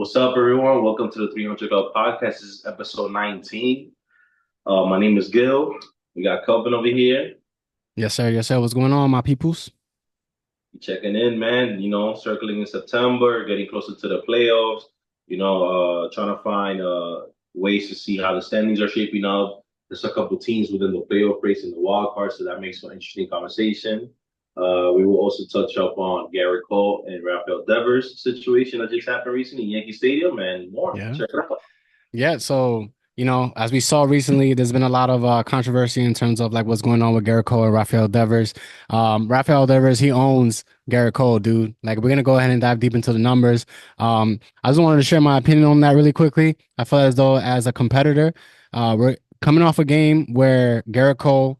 What's up, everyone? Welcome to the 300 Club Podcast. This is episode 19. My name is Gil. We got Kelvin over here. Yes, sir. Yes, sir. What's going on, my peoples? You checking in, man. Circling in September, getting closer to the playoffs. Trying to find ways to see how the standings are shaping up. There's a couple teams within the playoff race in the wild card, so that makes for interesting conversation. We will also touch up on Garrett Cole and Rafael Devers situation that just happened recently in Yankee Stadium and more. Yeah. Check it out. Yeah. So, as we saw recently, there's been a lot of controversy in terms of like what's going on with Garrett Cole and Rafael Devers. Rafael Devers, he owns Garrett Cole, dude. Like, we're gonna go ahead and dive deep into the numbers. I just wanted to share my opinion on that really quickly. I feel as though as a competitor, we're coming off a game where Garrett Cole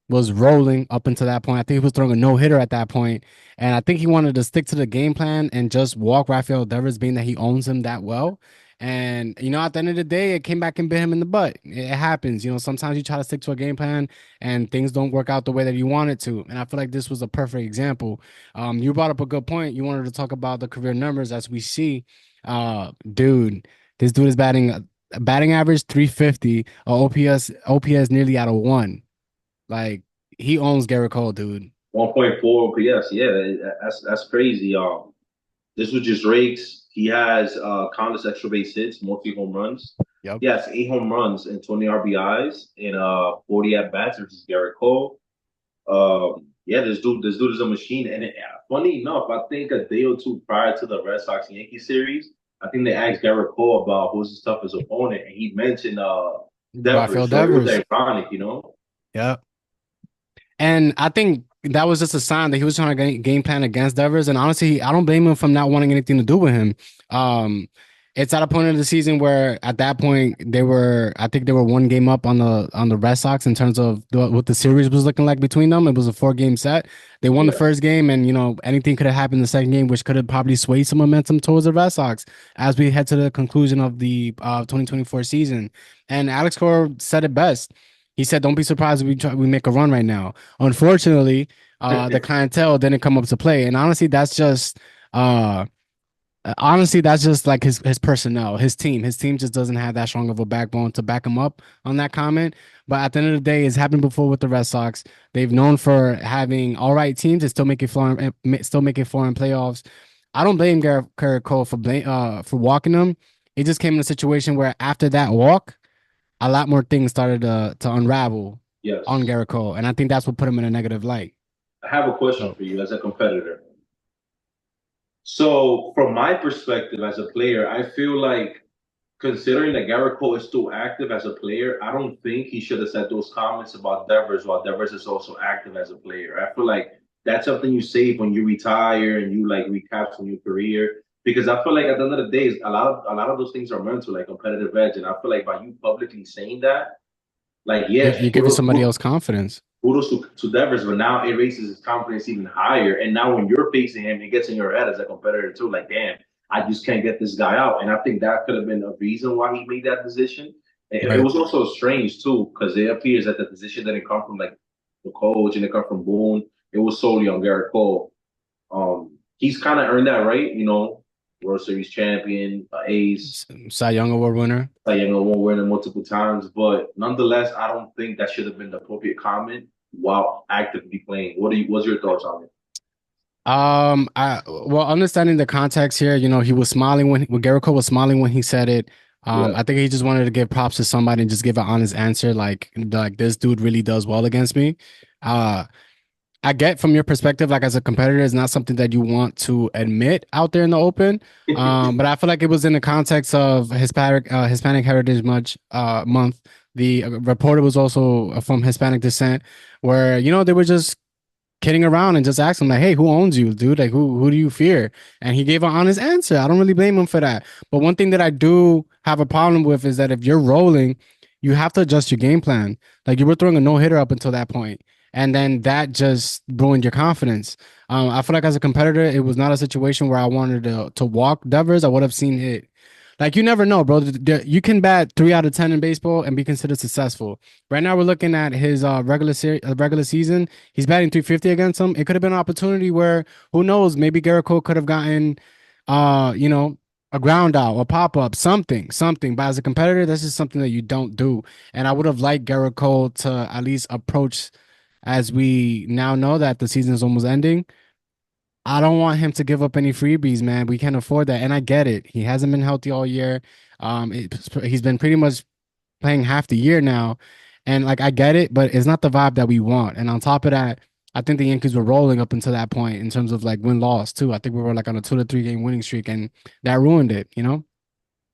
was rolling up until that point. I think he was throwing a no hitter at that point, and I think he wanted to stick to the game plan and just walk Rafael Devers, being that he owns him that well. And at the end of the day, it came back and bit him in the butt. It happens. Sometimes you try to stick to a game plan and things don't work out the way that you want it to. And I feel like this was a perfect example. You brought up a good point. You wanted to talk about the career numbers as we see. Dude, this dude is batting a batting average 350, a OPS nearly out of one. Like, he owns Garrett Cole, dude. 1.4 OPS. Yeah, that's crazy. This was just rakes. He has countless extra base hits, multi home runs. Yep. He has 8 home runs and 20 RBIs in 40 at bats, which is Garrett Cole. Yeah, this dude is a machine. And funny enough, I think a day or two prior to the Red Sox Yankee series, I think they asked Garrett Cole about who's his toughest opponent, and he mentioned Rafael Devers. So it was Devers. ironic. Yep. And I think that was just a sign that he was trying to game plan against Devers. And honestly, I don't blame him from not wanting anything to do with him. Um, it's at a point of the season where at that point I think they were one game up on the Red Sox in terms of what the series was looking like between them. It was a 4 game set. They won the Yeah. first game, and anything could have happened in the second game, which could have probably swayed some momentum towards the Red Sox as we head to the conclusion of the 2024 season. And Alex Cora said it best. He said, "Don't be surprised if we make a run right now." Unfortunately, the clientele didn't come up to play, and uh, honestly, that's just like his personnel, his team. His team just doesn't have that strong of a backbone to back him up on that comment. But at the end of the day, it's happened before with the Red Sox. They've known for having all right teams and still make it far in playoffs. I don't blame Garrett Cole for walking them. It just came in a situation where after that walk, a lot more things started to unravel on Yes. Garrett Cole, and I think that's what put him in a negative light. I have a question So for you as a competitor. So, from my perspective as a player, I feel like considering that Garrett Cole is still active as a player, I don't think he should have said those comments about Devers while Devers is also active as a player. I feel like that's something you save when you retire and you like recapture your career. Because I feel like at the end of the day, a lot of those things are mental, like competitive edge. And I feel like by you publicly saying that, like yes, you're giving somebody else confidence. kudos to Devers, but now it raises his confidence even higher. And now when you're facing him, it gets in your head as a competitor too. Like, damn, I just can't get this guy out. And I think that could have been a reason why he made that decision. It Right. was also strange too, because it appears that the decision didn't come from like the coach and it come from Boone. It was solely on Garrett Cole. He's kind of earned that right, World Series champion, ace, Cy Young Award winner. won't win it multiple times, but nonetheless, I don't think that should have been the appropriate comment while actively playing. What's your thoughts on it? Understanding the context here, he was smiling when Garrett Cole was smiling when he said it. Yeah, I think he just wanted to give props to somebody and just give an honest answer, like this dude really does well against me. Uh, I get from your perspective, like as a competitor, it's not something that you want to admit out there in the open. But I feel like it was in the context of Hispanic Heritage Month. The reporter was also from Hispanic descent, where they were just kidding around and just asked him like, "Hey, who owns you, dude? Like, who do you fear?" And he gave an honest answer. I don't really blame him for that. But one thing that I do have a problem with is that if you're rolling, you have to adjust your game plan. Like, you were throwing a no hitter up until that point, and then that just ruined your confidence. I feel like as a competitor, it was not a situation where I wanted to walk Devers. I would have seen it. Like, you never know, bro. You can bat 3 out of 10 in baseball and be considered successful. Right now, we're looking at his regular season. He's batting 350 against him. It could have been an opportunity where, who knows, maybe Garrett Cole could have gotten, uh, you know, a ground out, a pop up, something. But as a competitor, this is something that you don't do. And I would have liked Garrett Cole to at least approach, as we now know that the season is almost ending. I don't want him to give up any freebies, man. We can't afford that. And I get it. He hasn't been healthy all year. He's been pretty much playing half the year now. And like I get it, but it's not the vibe that we want. And on top of that, I think the Yankees were rolling up until that point in terms of like win loss too. I think we were like on a 2 to 3 game winning streak, and that ruined it. You know,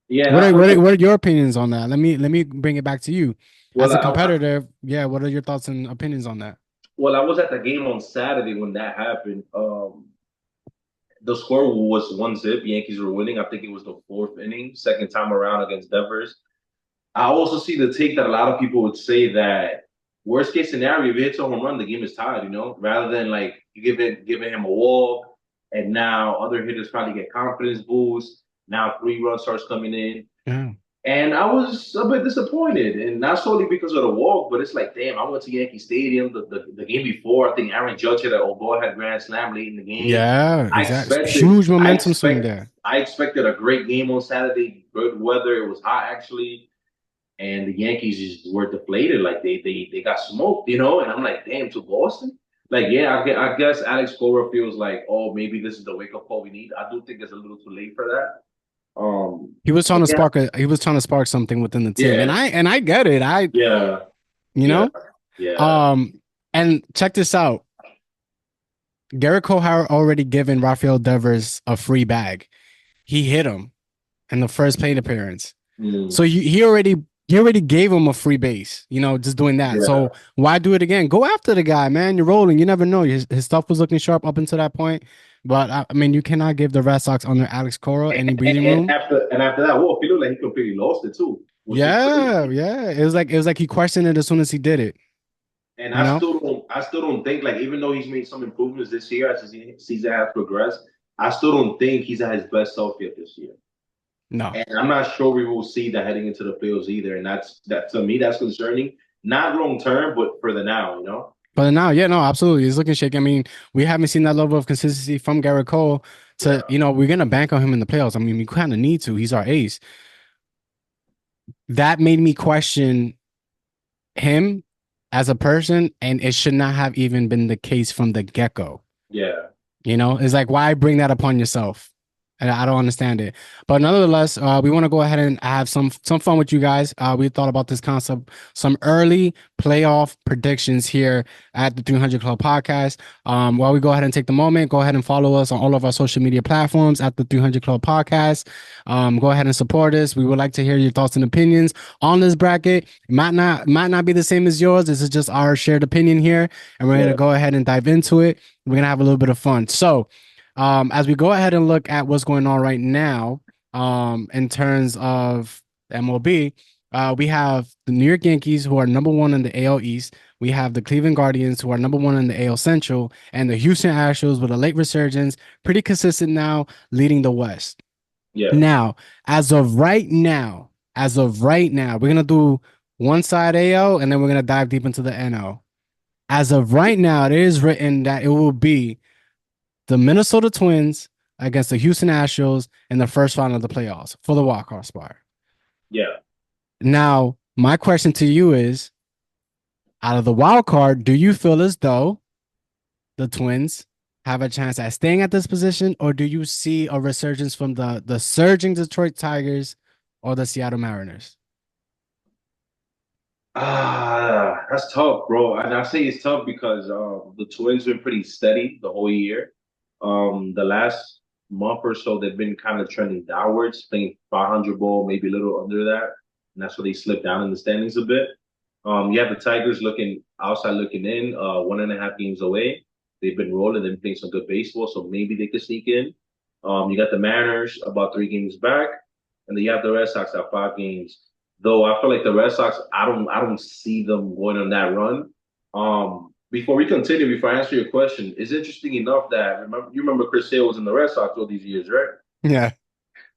Yeah, what that's are what. what are your opinions on that? Let me bring it back to you Well, as a competitor. Yeah, what are your thoughts and opinions on that? I was at the game on Saturday when that happened. The score was 1-0. Yankees were winning. I think it was the fourth inning, second time around against Devers. I also see the take that a lot of people would say that worst case scenario, if he hits a home run, the game is tied, rather than like giving him a walk, and now other hitters probably get confidence boost. Now 3 runs starts coming in. Yeah. And I was a bit disappointed, and not solely because of the walk, but it's like, damn, I went to Yankee Stadium the game before. I think Aaron Judge hit a go-ahead grand slam late in the game. Yeah, I exactly. expected, Huge I momentum swing expect, there. I expected a great game on Saturday. Good weather. It was hot actually, and the Yankees just were deflated. Like they got smoked, And I'm like, damn, to Boston. Like, yeah, I guess Alex Cora feels like, oh, maybe this is the wake up call we need. I do think it's a little too late for that. He was trying to Yeah, spark he was trying to spark something within the team. And yeah, I get it. yeah, You yeah, know, yeah. um, and check this out. Garrett Cole had already given Rafael Devers a free bag. He hit him in the first plate appearance. Mm, So he already gave him a free base, just doing that. yeah. So why do it again? Go after the guy, man. You're rolling. You never know. His stuff was looking sharp up until that point. But I mean, you cannot give the Red Sox under Alex Cora any breathing And room. after that walk, he looked like he completely lost it too, which was Yeah, crazy. yeah. It was like he questioned it as soon as he did it. And You know? I still don't think like even though he's made some improvements this year as the season has progressed, I still don't think he's at his best self yet this year. No. And I'm not sure we will see that heading into the playoffs either. And that to me that's concerning. Not long term, but for the now. But now, yeah, no, absolutely. It's looking shaky. I mean, we haven't seen that level of consistency from Garrett Cole to, Yeah, we're gonna bank on him in the playoffs. I mean, we kind of need to. He's our ace. That made me question him as a person, and it should not have even been the case from the get-go. yeah, It's like, why bring that upon yourself? And I don't understand it. But nonetheless, we want to go ahead and have some fun with you guys. We thought about this concept, some early playoff predictions here at the 300 Club podcast. While we go ahead and take the moment, go ahead and follow us on all of our social media platforms at the 300 Club podcast. Go ahead and support us. We would like to hear your thoughts and opinions on this bracket. It might not be the same as yours. This is just our shared opinion here, and we're gonna yeah, go ahead and dive into it. We're gonna have a little bit of fun. So, as we go ahead and look at what's going on right now, in terms of MLB, we have the New York Yankees, who are number one in the AL East. We have the Cleveland Guardians, who are number one in the AL Central, and the Houston Astros, with a late resurgence, pretty consistent now, leading the West. yeah, Now, as of right now, we're gonna do one side AL, and then we're gonna dive deep into the NL. As of right now, it is written that it will be the Minnesota Twins against the Houston Astros in the first round of the playoffs for the walk-off spot. yeah. Now, my question to you is, out of the wild card, do you feel as though the Twins have a chance at staying at this position, or do you see a resurgence from the surging Detroit Tigers or the Seattle Mariners? That's tough, bro. And I say it's tough because the Twins been pretty steady the whole year. The last month or so, they've been kind of trending downwards, playing 500 ball, maybe a little under that, and that's where they slipped down in the standings a bit. You have the Tigers looking outside, looking in, 1.5 games away. They've been rolling, they've been playing some good baseball, so maybe they could sneak in. You got the Mariners about 3 games back, and then you have the Red Sox at 5 games. Though I feel like the Red Sox, I don't see them going on that run. Before we continue, before I answer your question, it's interesting enough that you remember Chris Sale was in the Red Sox all these years, right? Yeah.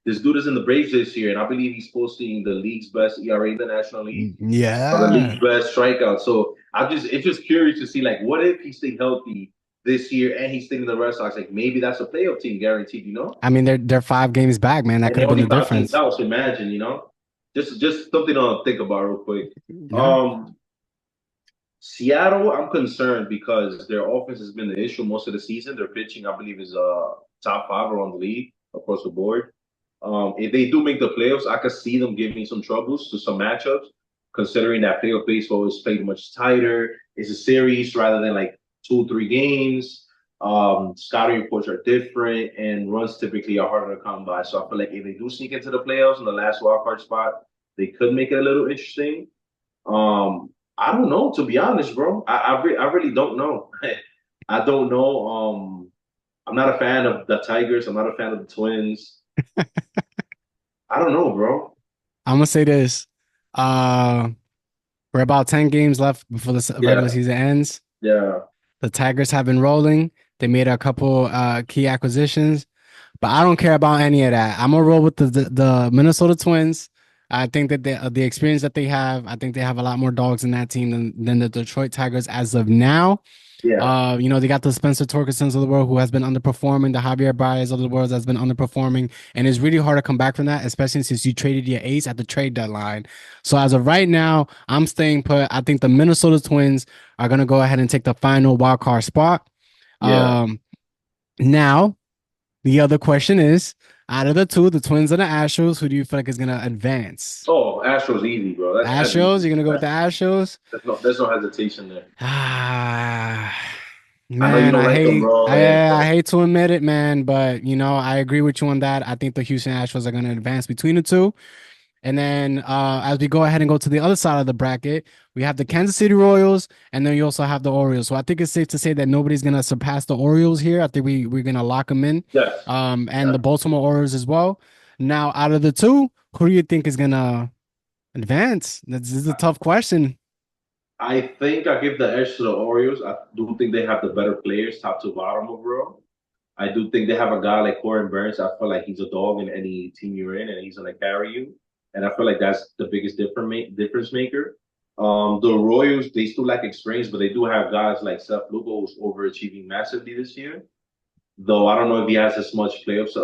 This dude is in the Braves this year, and I believe he's posting the league's best ERA in the National League or the league's Yeah. best strikeout. So it's just curious to see like what if he stayed healthy this year, and he's thinking the Red Sox. Like maybe that's a playoff team guaranteed, you know. I mean, they're 5 games back, man. That And could they're have been only the 5 games difference. out. So imagine, you know, just something to think about real quick. Yeah. Um, Seattle, I'm concerned because their offense has been the issue most of the season. Their pitching, I believe, is top five around the league across the board. If they do make the playoffs, I could see them giving some troubles to some matchups, considering that playoff baseball is played much tighter. It's a series rather than like 2 3 games. Scouting reports are different, and runs typically are harder to come by. So I feel like if they do sneak into the playoffs in the last wild card spot, they could make it a little interesting. I don't know, to be honest, bro. I really don't know. I don't know. I'm not a fan of the Tigers. I'm not a fan of the Twins. I don't know, bro. I'm gonna say this. Uh, we're about 10 games left before the regular Yeah, season ends. yeah, The Tigers have been rolling. They made a couple key acquisitions, but I don't care about any of that. I'm gonna roll with the Minnesota Twins. I think that the experience that they have, I think they have a lot more dogs in that team than the Detroit Tigers as of now. yeah, They got the Spencer Torkelsons of the world who has been underperforming, the Javier Baez of the world has been underperforming, and it's really hard to come back from that, especially since you traded your ace at the trade deadline. So as of right now, I'm staying put. I think the Minnesota Twins are gonna go ahead and take the final wild card spot. yeah. Um, Now the other question is, out of the two, the Twins and the Astros, who do you feel like is gonna advance? Oh, Astros easy, bro. That's Astros, easy. you're gonna go with the Astros? There's no hesitation there. Ah, I know you man, don't like them, bro, I but hate to admit it, man, but I agree with you on that. I think the Houston Astros are going to advance between the two. And then as we go ahead and go to the other side of the bracket, we have the Kansas City Royals, and then you also have the Orioles. So I think it's safe to say that nobody's going to surpass the Orioles here. I think we're going to lock them in, yes. and Yeah. the Baltimore Orioles as well. Now, out of the two, who do you think is going to advance? This is a tough question. I think I give the edge to the Orioles. I do think they have the better players, top to bottom overall. I do think they have a guy like Corbin Burns. I feel like he's a dog in any team you're in, and he's gonna carry you. And I feel like that's the biggest difference maker. The Royals, they still lack experience, but they do have guys like Seth Lugo who's overachieving massively this year. Though I don't know if he has as much playoffs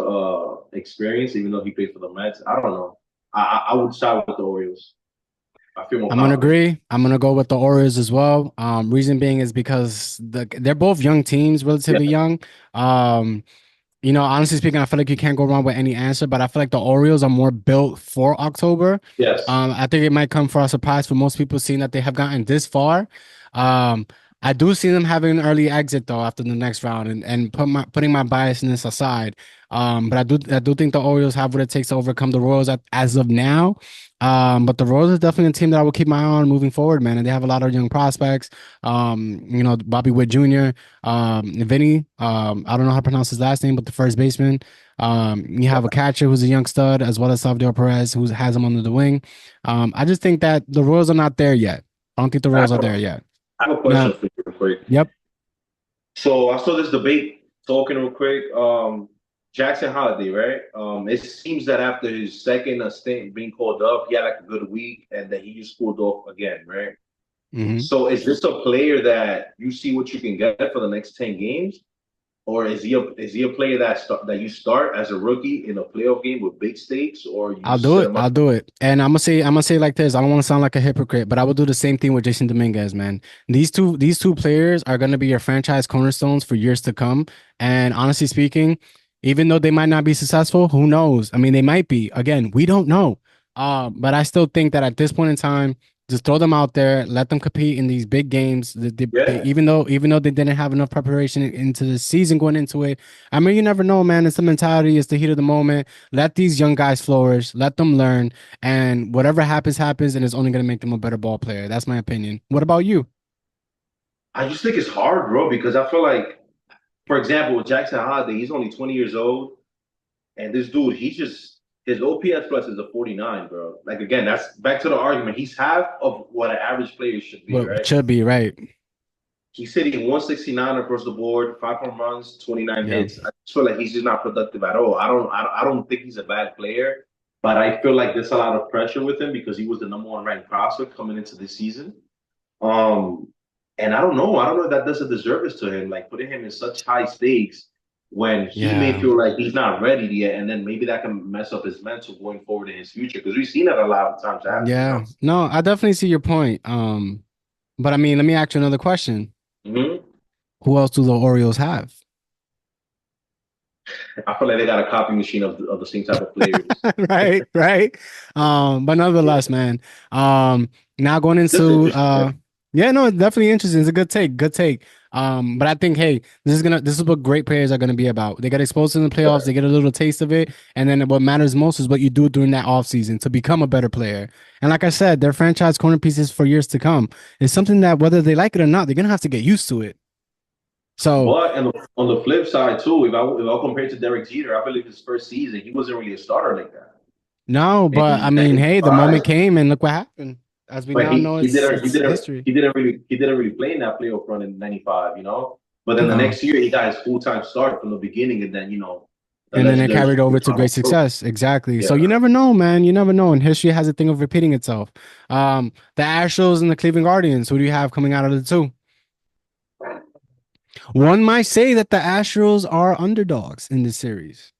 experience, even though he played for the Mets. I don't know. I would side with the Orioles. I feel more I'm gonna confident. agree. I'm gonna go with the Orioles as well. Reason being is because they're both young teams, Yeah. relatively young. Um, Honestly speaking, I feel like you can't go wrong with any answer, but I feel like the Orioles are more built for October. Yes. I think it might come for a surprise for most people seeing that they have gotten this far. Um, I do see them having an early exit though after the next round and putting my biasness aside. But I do think the Orioles have what it takes to overcome the Royals as of now. But the Royals is definitely a team that I will keep my eye on moving forward, man. And they have a lot of young prospects. Bobby Witt Jr., Vinny. I don't know how to pronounce his last name, but the first baseman. You have a catcher who's a young stud, as well as Salvador Perez, who has him under the wing. I just think that the Royals are not there yet. I don't think the I Royals have are a, there yet. I have a Now, question for you real quick. yep. So I saw this debate talking real quick. Jackson Holiday, right? It seems that after his second stint being called up, he had like a good week, and then he just cooled off again, right? Hmm. So is this a player that you see what you can get for the next 10 games, or is he a player that you start as a rookie in a playoff game with big stakes, or you I'll do sit it. him out? I'll do it. And I'm gonna say like this. I don't want to sound like a hypocrite, but I will do the same thing with Jason Dominguez, man. These two players are gonna be your franchise cornerstones for years to come. And honestly speaking, even though they might not be successful, who knows? I mean, they might be. Again, we don't know. But I still think that at this point in time, just throw them out there, let them compete in these big games. Yeah, Even though they didn't have enough preparation into the season going into it. I mean, you never know, man. It's the mentality, it's the heat of the moment. Let these young guys flourish, let them learn, and whatever happens, happens, and it's only going to make them a better ball player. That's my opinion. What about you? I just think it's hard, bro, because I feel like, for example, with Jackson Holiday, he's only 20 years old. And this dude, he's just his OPS plus is a 49, bro. Like again, that's back to the argument. He's half of what an average player should be, What right? should be right? He's hitting 169 across the board, 5 home runs, 29 Yeah, hits. I just feel like he's just not productive at all. I don't think he's a bad player, but I feel like there's a lot of pressure with him because he was the number one ranked prospect coming into this season. Um, And I don't know if that does a disservice to him, like putting him in such high stakes when he may Yeah. feel like he's not ready yet, and then maybe that can mess up his mental going forward in his future because we've seen that a lot of times happen. Yeah. No, I definitely see your point. But I mean, let me ask you another question. Hmm. Who else do the Orioles have? I feel like they got a copy machine of the same type of players. Right, right. But nonetheless, man. Um, now going Just into interesting, yeah. yeah, no, it's definitely interesting. It's a good take, good take. But I think, hey, this is what great players are gonna be about. They get exposed in the playoffs, they get a little taste of it, and then what matters most is what you do during that offseason to become a better player. And like I said, they're franchise corner pieces for years to come. It's something that whether they like it or not, they're gonna have to get used to it. So But on the flip side too, if I compare to Derek Jeter, I believe his first season he wasn't really a starter like that. no, but I And mean, he hey, the moment surprised. came and look what happened. As we But now he know, he didn't he it's didn't history. he didn't really play in that playoff run in '95, you know. But then the No. next year he got his full time start from the beginning, and then the And then it legendary carried over story to great followed through. success. Exactly. So Yeah. you never know, man. You never know. And history has a thing of repeating itself. The Astros and the Cleveland Guardians. Who do you have coming out of the two? One might say that the Astros are underdogs in this series.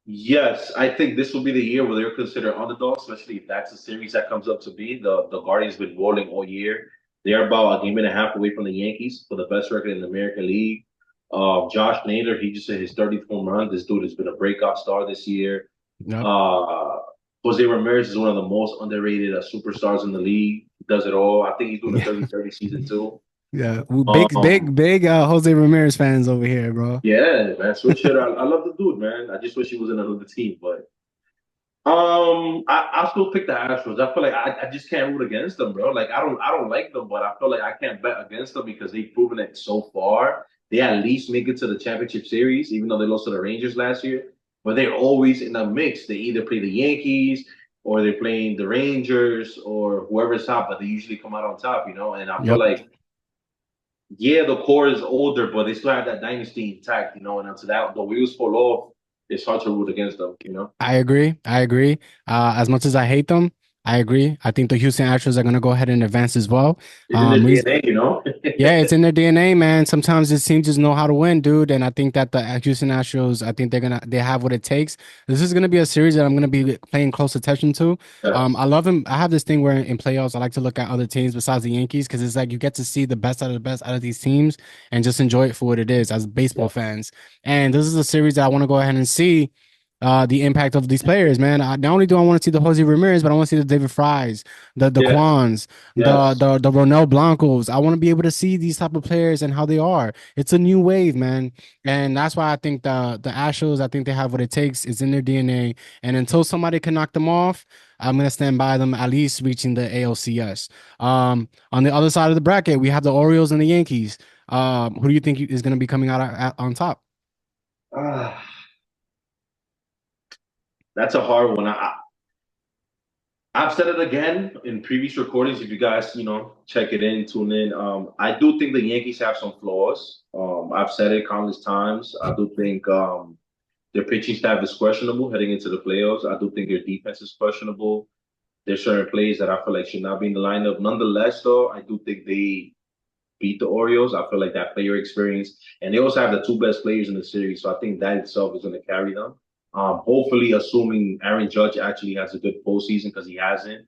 Yes, I think this will be the year where they're considered underdogs, especially if that's the series that comes up to be. The Guardians been rolling all year. They're about a game and a half away from the Yankees for the best record in the American League. Josh Naylor, he just hit his 30th home run. This dude has been a breakout star this year. Yep. Uh, Jose Ramirez is one of the most underrated superstars in the league. He does it all. I think he's doing a Yeah. 30-30 season too. Yeah. Well, big, big, Um, big Jose Ramirez fans over here, bro. yeah, man, switch it. I love the dude, man. I just wish he was in another team, but I still pick the Astros. I feel like I just can't root against them, bro. Like I don't like them, but I feel like I can't bet against them because they've proven it so far. They at least make it to the championship series, even though they lost to the Rangers last year. But they're always in the mix. They either play the Yankees or they're playing the Rangers or whoever's top, but they usually come out on top, you know. And I feel Yep. like yeah, the core is older, but they still have that dynasty intact, you know. And until that the wheels fall off, it's hard to root against them, you know. I agree. I agree. As much as I hate them, I agree. I think the Houston Astros are going to go ahead and advance as well. It's in their Reason, DNA, you know. yeah, it's in their DNA, man. Sometimes this team just know how to win, dude. And I think that the Houston Astros, I think they have what it takes. This is gonna be a series that I'm gonna be paying close attention to. Yes. I love him. I have this thing where in playoffs, I like to look at other teams besides the Yankees because it's like you get to see the best out of the best out of these teams and just enjoy it for what it is as baseball Yeah. fans. And this is a series that I want to go ahead and see the impact of these players, man. Not only do I want to see the Jose Ramirez, but I want to see the David Fries, the Yes. Quans, Yes. the Ronel Blancos. I want to be able to see these type of players and how they are. It's a new wave, man, and that's why I think the Astros. I think they have what it takes. It's in their DNA, and until somebody can knock them off, I'm gonna stand by them at least reaching the ALCS. On the other side of the bracket, we have the Orioles and the Yankees. Who do you think is gonna be coming out on top? Ah, that's a hard one. I've said it again in previous recordings. If you guys, check it in, tune in. I do think the Yankees have some flaws. I've said it countless times. I do think their pitching staff is questionable heading into the playoffs. I do think their defense is questionable. There's certain plays that I feel like should not be in the lineup. Nonetheless, though, I do think they beat the Orioles. I feel like that player experience, and they also have the two best players in the series, so I think that itself is going to carry them. Hopefully, assuming Aaron Judge actually has a good postseason because he hasn't.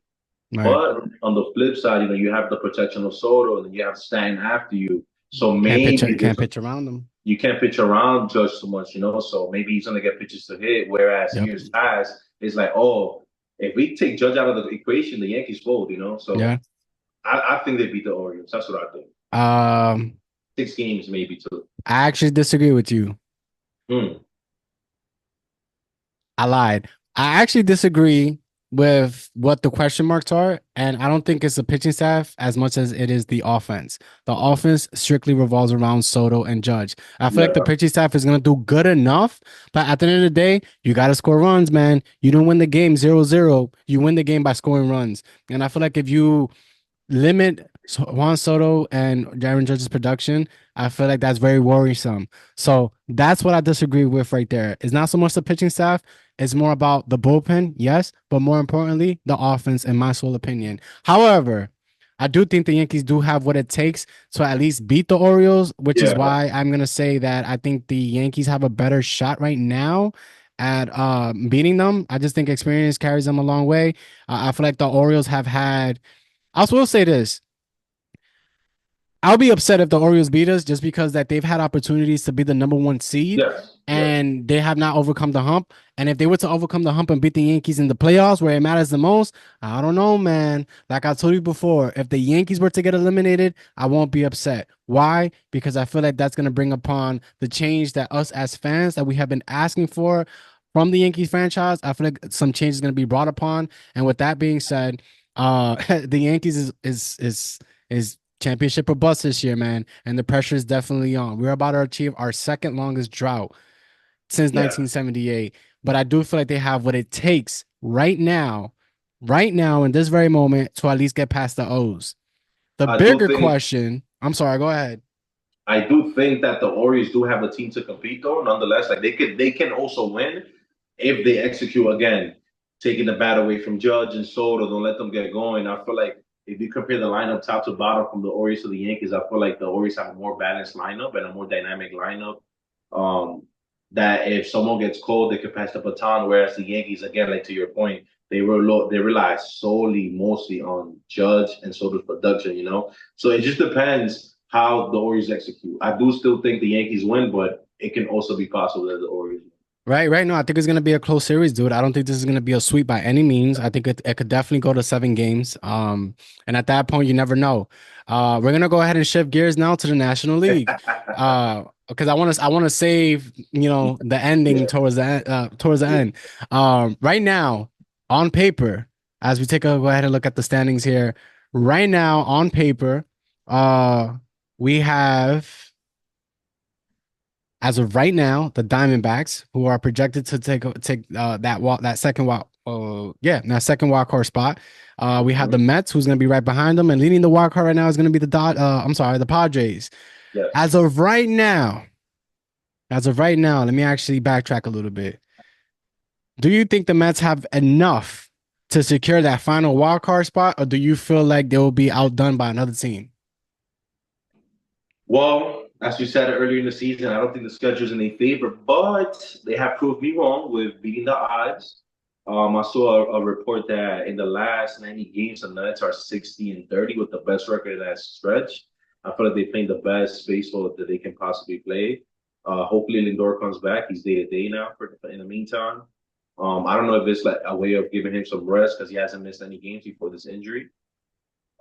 Right. But on the flip side, you have the protection of Soto, and then you have Stan after you. So Can't maybe can't pitch around them. you can't pitch around Judge so much, So maybe he's gonna get pitches to hit. Whereas Yep. years past, it's like, oh, if we take Judge out of the equation, the Yankees fold. So Yeah. I think they beat the Orioles. That's what I think. Um, 6 games, maybe too. I actually disagree with you. Hmm. I lied. I actually disagree with what the question marks are, and I don't think it's the pitching staff as much as it is the offense. The offense strictly revolves around Soto and Judge. I feel like the Yeah. pitching staff is going to do good enough, but at the end of the day, you got to score runs, man. You don't win the game 0-0. You win the game by scoring runs. And I feel like if you limit Juan Soto and Aaron Judge's production, I feel like that's very worrisome. So that's what I disagree with right there. It's not so much the pitching staff, it's more about the bullpen, yes, but more importantly, the offense, in my sole opinion. However, I do think the Yankees do have what it takes to at least beat the Orioles, which is Yeah, why I'm gonna say that I think the Yankees have a better shot right now at beating them. I just think experience carries them a long way. I feel like the Orioles have had. I also will say this. I'll be upset if the Orioles beat us just because that they've had opportunities to be the number one seed yes, yes, and they have not overcome the hump. And if they were to overcome the hump and beat the Yankees in the playoffs where it matters the most, I don't know, man. Like I told you before, if the Yankees were to get eliminated, I won't be upset. Why? Because I feel like that's going to bring upon the change that us as fans that we have been asking for from the Yankees franchise. I feel like some change is going to be brought upon. And with that being said, the Yankees is championship or bust this year, man. And the pressure is definitely on. We're about to achieve our second longest drought since yeah. 1978. But I do feel like they have what it takes right now, in this very moment, to at least get past the O's. The I do bigger think question, I'm sorry, go ahead. I do think that the Orioles do have a team to compete though. Nonetheless, like they can also win if they execute again, taking the bat away from Judge and Soto. Don't let them get going. I feel like if you compare the lineup top to bottom from the Orioles to the Yankees, I feel like the Orioles have a more balanced lineup and a more dynamic lineup. Um, that if someone gets cold, they can pass the baton. Whereas the Yankees, again, like to your point, they rely solely, mostly on Judge and Soto's production. So it just depends how the Orioles execute. I do still think the Yankees win, but it can also be possible that the Orioles win. Right. No, I think it's gonna be a close series, dude. I don't think this is gonna be a sweep by any means. I think it could definitely go to 7 games. And at that point, you never know. We're gonna go ahead and shift gears now to the National League. Because I want to save, the ending Yeah, towards the end. Right now, on paper, as we go ahead and look at the standings here, right now on paper, we have. As of right now, the Diamondbacks, who are projected to take that second that second wild card spot. We have the mhm, Mets, who's going to be right behind them, and leading the wild card right now is going to be the Padres. As yes. of right now, let me actually backtrack a little bit. Do you think the Mets have enough to secure that final wild card spot, or do you feel like they will be outdone by another team? Well, as you said earlier in the season, I don't think the schedule's in their favor, but they have proved me wrong with beating the odds. I saw a report that in the last 90 games, the Nets are 60-30 with the best record in that stretch. I feel like they're playing the best baseball that they can possibly play. Hopefully, Lindor comes back. He's day to day now. In the meantime, I don't know if it's like a way of giving him some rest because he hasn't missed any games before this injury.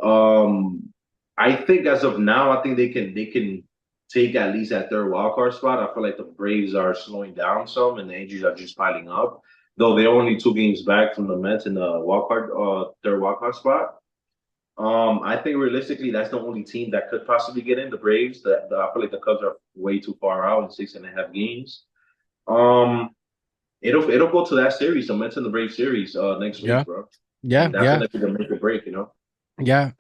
Um, I think as of now, I think they can take at least that third wild card spot. I feel like the Braves are slowing down some, and the injuries are just piling up. Though they're only 2 games back from the Mets in the third wild card spot. I think realistically, that's the only team that could possibly get in. The Braves. I feel like the Cubs are way too far out in 6.5 games. Um, it'll go to that series, the Mets and the Braves series, next Yeah, week, bro. yeah, And that's yeah. gonna be the make or break. Yeah.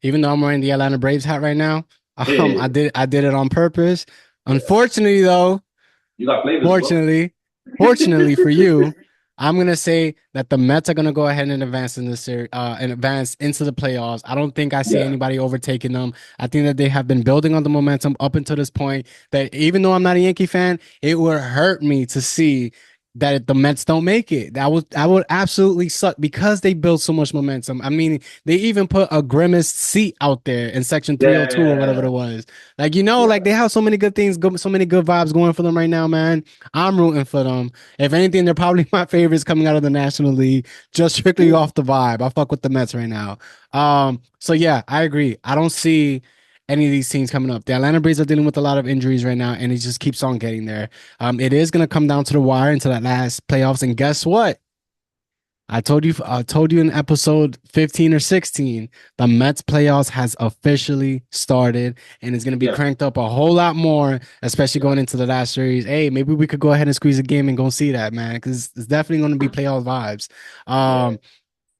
Even though I'm wearing the Atlanta Braves hat right now, Yeah, I did it on purpose. yeah. Unfortunately, though, You got flavors as well. fortunately, fortunately for you, I'm gonna say that the Mets are gonna go ahead and advance in this series, and advance into the playoffs. I don't think I see Yeah, anybody overtaking them. I think that they have been building on the momentum up until this point. That even though I'm not a Yankee fan, it would hurt me to see that if the Mets don't make it. That would absolutely suck because they built so much momentum. I mean, they even put a grimace seat out there in section 302 or whatever it yeah, was. Like yeah, they have so many good things, so many good vibes going for them right now, man. I'm rooting for them. If anything, they're probably my favorites coming out of the National League, just strictly yeah, off the vibe. I fuck with the Mets right now. So yeah, I agree. I don't see any of these teams coming up. The Atlanta Braves are dealing with a lot of injuries right now, and it just keeps on getting there. It is gonna come down to the wire into that last playoffs, and guess what? I told you in episode 15 or 16, the Mets playoffs has officially started and it's going to be yeah, cranked up a whole lot more, especially yeah, going into the last series. Hey, maybe we could go ahead and squeeze a game and go see that, man, because it's definitely going to be playoff vibes. yeah, Um,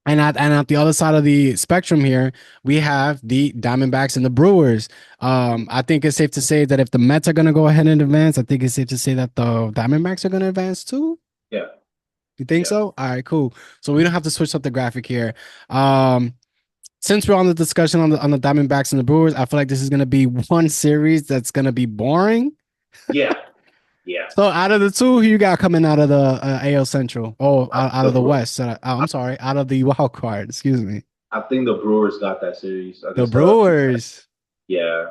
and at the other side of the spectrum here, we have the Diamondbacks and the Brewers. I think it's safe to say that if the Mets are going to go ahead and advance, I think it's safe to say that the Diamondbacks are going to advance too. yeah, You think yeah. so? All right, cool. So we don't have to switch up the graphic here. Um, since we're on the discussion on the Diamondbacks and the Brewers, I feel like this is gonna be one series that's gonna be boring. Yeah, yeah. So out of the two, who you got coming out of the AL Central? Oh, out The of the Bre- West. I'm sorry, out of the wild card. Excuse me. I think the Brewers got that series. The Brewers. Yeah,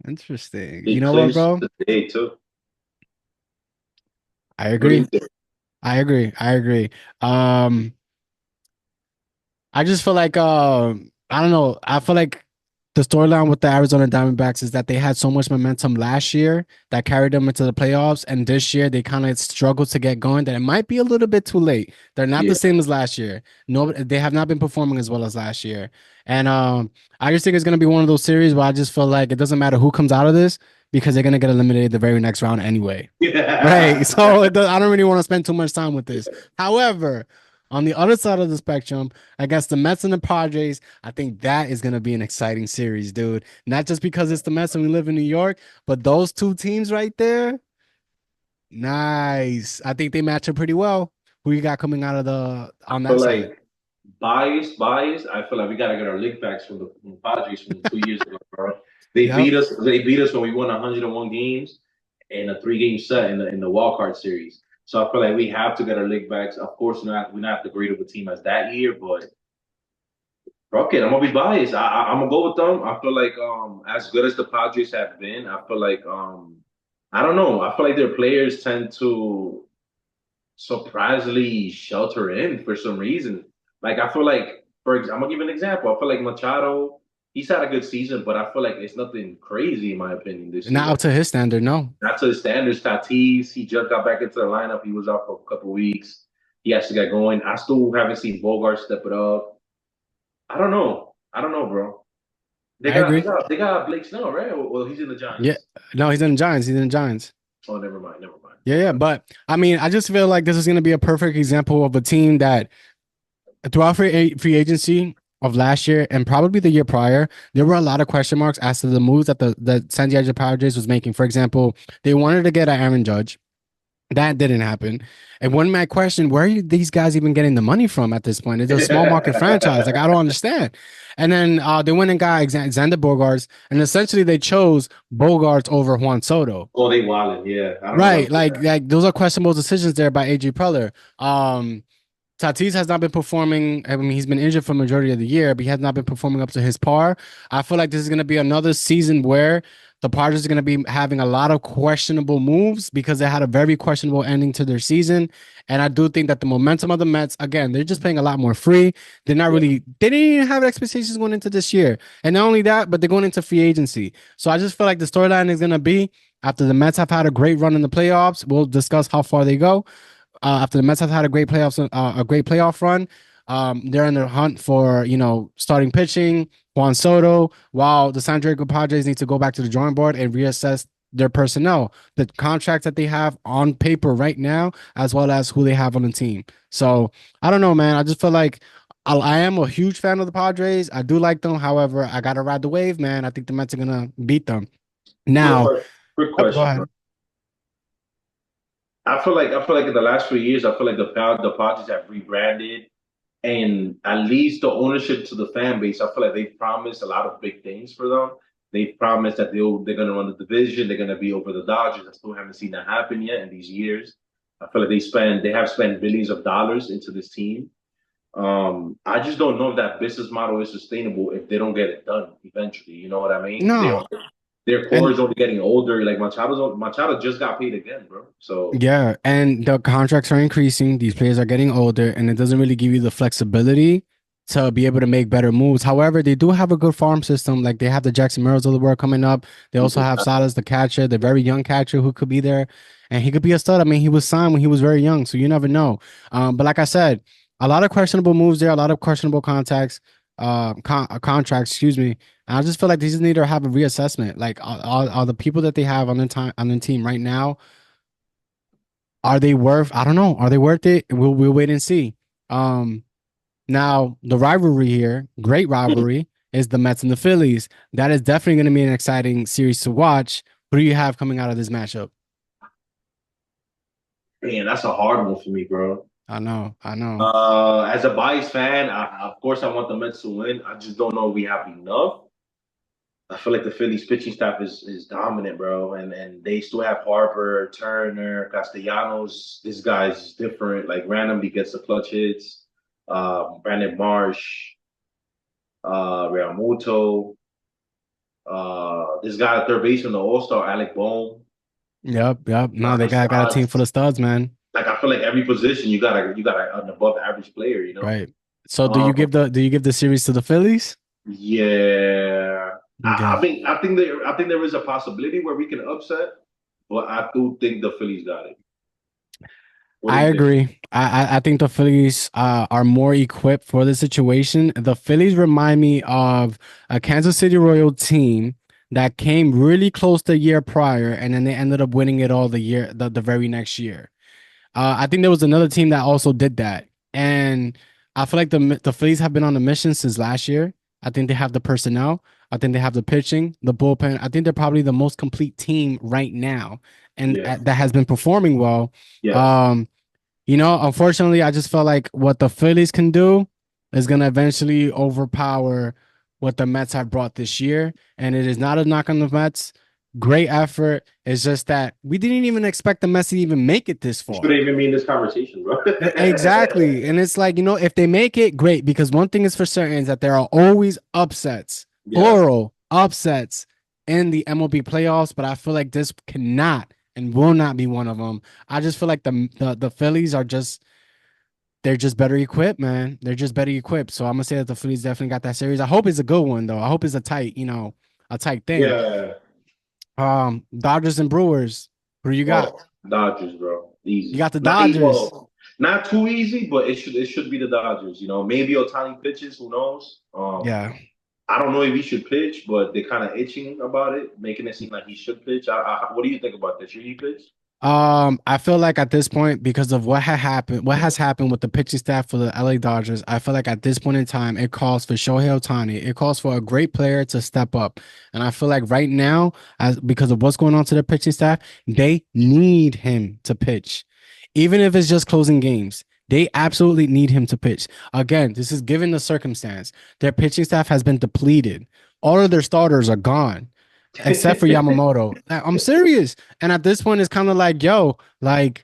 Interesting. they You know what, clinched bro? today too. I What do you agree. think? I agree. I agree. Um, I just feel like I don't know. I feel like the storyline with the Arizona Diamondbacks is that they had so much momentum last year that carried them into the playoffs, and this year they kind of struggled to get going. That it might be a little bit too late. They're not the Yeah, same as last year. No, they have not been performing as well as last year, and I just think it's gonna be one of those series where I just feel like it doesn't matter who comes out of this because they're gonna get eliminated the very next round anyway. Right. yeah. So I don't really want to spend too much time with this. However, on the other side of the spectrum, against the Mets and the Padres, I think that is going to be an exciting series, dude. Not just because it's the Mets and we live in New York, but those two teams right there, nice. I think they match up pretty well. Who you got coming out of the I on feel that side? like bias. I feel like we gotta get our lick backs from the Padres from 2 years ago, bro. They Yep. beat us. They beat us when we won 101 games in a 3 game set in the wild card series. So I feel like we have to get our lick backs. Of course, we're not the great of a team as that year, but fuck it, I'm gonna be biased. I'm gonna go with them. I feel like as good as the Padres have been, I feel like I don't know. I feel like their players tend to surprisingly shelter in for some reason. Like I feel like, I'm gonna give an example. I feel like Machado, he's had a good season, but I feel like it's nothing crazy in my opinion this Not season. up to his standard, no. Not to the standards. Tatis, he just got back into the lineup. He was out for a couple weeks. He actually got going. I still haven't seen Bogart step it up. I don't know. I don't know, bro. They I got they agree. got they got Blake Snell, right? Well, he's in the Yeah. Giants. No, he's in the Giants. He's in the Giants. Oh, never mind, never mind. Yeah, yeah. But I mean, I just feel like this is going to be a perfect example of a team that throughout free agency of last year and probably the year prior, there were a lot of question marks as to the moves that the San Diego Padres was making. For example, they wanted to get Aaron Judge. That didn't happen. And one might question, where are these guys even getting the money from at this point? It's a small market franchise. Like, I don't understand. And then they went and got Xander Bogaerts, and essentially they chose Bogarts over Juan Soto. Oh, they wildin', yeah. I don't know Right. about that. Like those are questionable decisions there by AJ Preller. Tatis has not been performing. I mean, he's been injured for the majority of the year, but he has not been performing up to his par. I feel like this is going to be another season where the Padres are going to be having a lot of questionable moves because they had a very questionable ending to their season. And I do think that the momentum of the Mets, again, they're just playing a lot more free. They're not Yeah. really, they didn't even have expectations going into this year. And not only that, but they're going into free agency. So I just feel like the storyline is going to be after the Mets have had a great run in the playoffs, we'll discuss how far they go after the Mets have had a great a great playoff run. They're in the hunt for starting pitching, Juan Soto, while the San Diego Padres need to go back to the drawing board and reassess their personnel, the contracts that they have on paper right now, as well as who they have on the team. So I don't know, man. I just feel like I am a huge fan of the Padres. I do like them. However, I gotta ride the wave, man. I think the Mets are gonna beat them. Quick, Now, quick go question, bro. ahead. I feel like in the last few years, I feel like the Padres have rebranded, and at least the ownership to the fan base, I feel like they've promised a lot of big things for them. They've promised that they're going to run the division. They're going to be over the Dodgers. I still haven't seen that happen yet in these years. I feel like they have spent billions of dollars into this team. I just don't know if that business model is sustainable if they don't get it done eventually. You know what I mean? No, Their core and is only getting older. Like Machado just got paid again, bro. So yeah, and the contracts are increasing. These players are getting older, and it doesn't really give you the flexibility to be able to make better moves. However, they do have a good farm system. Like they have the Jackson Merrills of the world coming up. They also have Salas, the catcher, the very young catcher who could be there, and he could be a stud. I mean, he was signed when he was very young, so you never know. But like I said, a lot of questionable moves there, a lot of questionable contracts. Excuse me. And I just feel like they just need to have a reassessment. Like, are the people that they have on the team right now, are they worth? I don't know. Are they worth it? We'll wait and see. Um, Now the rivalry here, great rivalry, is the Mets and the Phillies. That is definitely going to be an exciting series to watch. Who do you have coming out of this matchup? man, that's a hard one for me, bro. I know. I know. As a biased fan, of course I want the Mets to win. I just don't know if we have enough. I feel like the Phillies pitching staff is dominant, bro, and they still have Harper, Turner, Castellanos. This guy's different. Like randomly gets the clutch hits. Brandon Marsh, Realmuto. This guy at third baseman, the All Star Alec Bohm, Yep. Yep. No, they Marcus got a team full Strods. of studs, man. Like I feel like every position you got an above average player. You know. Right. So Um, do you give the series to the Phillies? yeah. Okay. I think there is a possibility where we can upset, but I do think the Phillies got it. What do I you think? agree. I think the Phillies are more equipped for the situation. The Phillies remind me of a Kansas City Royal team that came really close the year prior, and then they ended up winning it all the very next year. I think there was another team that also did that, and I feel like the Phillies have been on a mission since last year. I think they have the personnel. I think they have the pitching, the bullpen. I think they're probably the most complete team right now, and Yeah. that has been performing well. Yes. Um, unfortunately, I just felt like what the Phillies can do is going to eventually overpower what the Mets have brought this year. And it is not a knock on the Mets. Great effort. It's just that we didn't even expect the Mets to even make it this You shouldn't far. even be in this conversation, bro. Exactly. And it's like, if they make it, great. Because one thing is for certain is that there are always upsets, Yeah. plural upsets in the MLB playoffs. But I feel like this cannot and will not be one of them. I just feel like the Phillies are just they're just better equipped, man. They're just better equipped. So I'm gonna say that the Phillies definitely got that series. I hope it's a good one though. I hope it's a tight thing. Yeah. Dodgers and Brewers. Who you got? Oh, Dodgers, bro. You Easy. got the Not Dodgers. not too easy, but it should be the Dodgers. You know, maybe Otani pitches. Who knows? Yeah. I don't know if he should pitch, but they're kind of itching about it, making it seem like he should pitch. What do you think about that? Should he pitch? I feel like at this point, because of what has happened with the pitching staff for the LA Dodgers, I feel like at this point in time, it calls for Shohei Ohtani. It calls for a great player to step up. And I feel like right now, as because of what's going on to the pitching staff, they need him to pitch. Even if it's just closing games. They absolutely need him to pitch. Again, this is given the circumstance. Their pitching staff has been depleted. All of their starters are gone except for Yamamoto. I'm serious. And at this point, it's kind of like, yo, like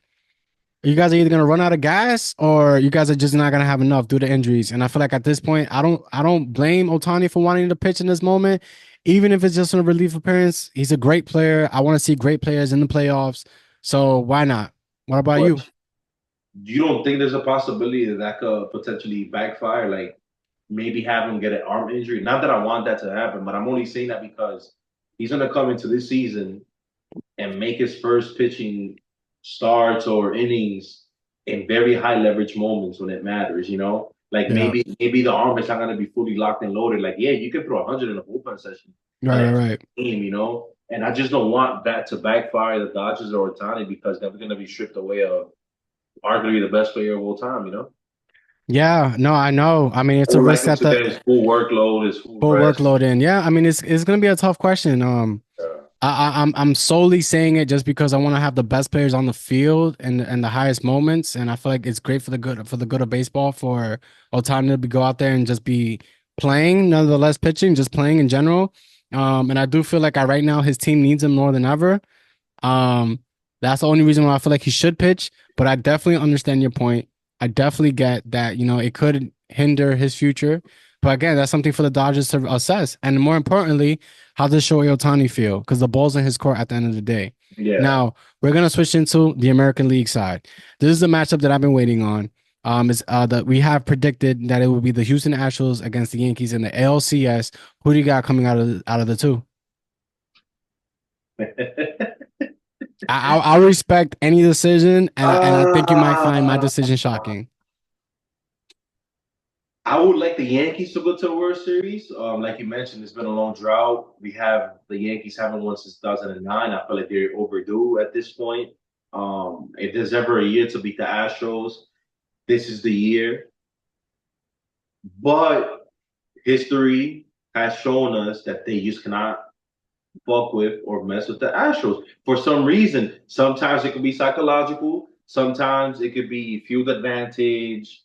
you guys are either gonna run out of gas or you guys are just not gonna have enough due to injuries. And I feel like at this point, I don't blame Otani for wanting to pitch in this moment, even if it's just a relief appearance. He's a great player. I want to see great players in the playoffs. So why not? What about But you? you don't think there's a possibility that that could potentially backfire? Like maybe have him get an arm injury. Not that I want that to happen, but I'm only saying that because he's gonna come into this season and make his first pitching starts or innings in very high leverage moments when it matters, you know? Like Yeah. maybe the arm is not gonna be fully locked and loaded. Like, yeah, you can throw 100 in a bullpen session Right, right, right. game, you know? And I just don't want that to backfire the Dodgers or Otani because they're gonna be stripped away of arguably the best player of all time, you know? Yeah, no, I know. I mean, I it's a would risk like him that to get the his full workload, his full full rest. workload in. Yeah, I mean, it's gonna be a tough question. I'm solely saying it just because I want to have the best players on the field and the highest moments, and I feel like it's great for the good of baseball for Otani to go out there and just be playing, nonetheless pitching, just playing in general. And I do feel like right now his team needs him more than ever. Um, that's the only reason why I feel like he should pitch. But I definitely understand your point. I definitely get that, it could hinder his future. But again, that's something for the Dodgers to assess. And more importantly, how does Shohei Ohtani feel? Because the ball's in his court at the end of the day. Yeah. Now, we're gonna switch into the American League side. This is the matchup that I've been waiting on. Is that we have predicted that it will be the Houston Astros against the Yankees in the ALCS. Who do you got coming out of the two? I'll respect any decision, and I think you might find my uh, decision shocking. I would like the Yankees to go to the World Series. Like you mentioned, it's been a long drought. We have the Yankees haven't won since 2009. I feel like they're overdue at this point. If there's ever a year to beat the Astros, this is the year. But history has shown us that they just cannot fuck with or mess with the Astros for some reason. Sometimes it can be psychological. Sometimes it could be field advantage.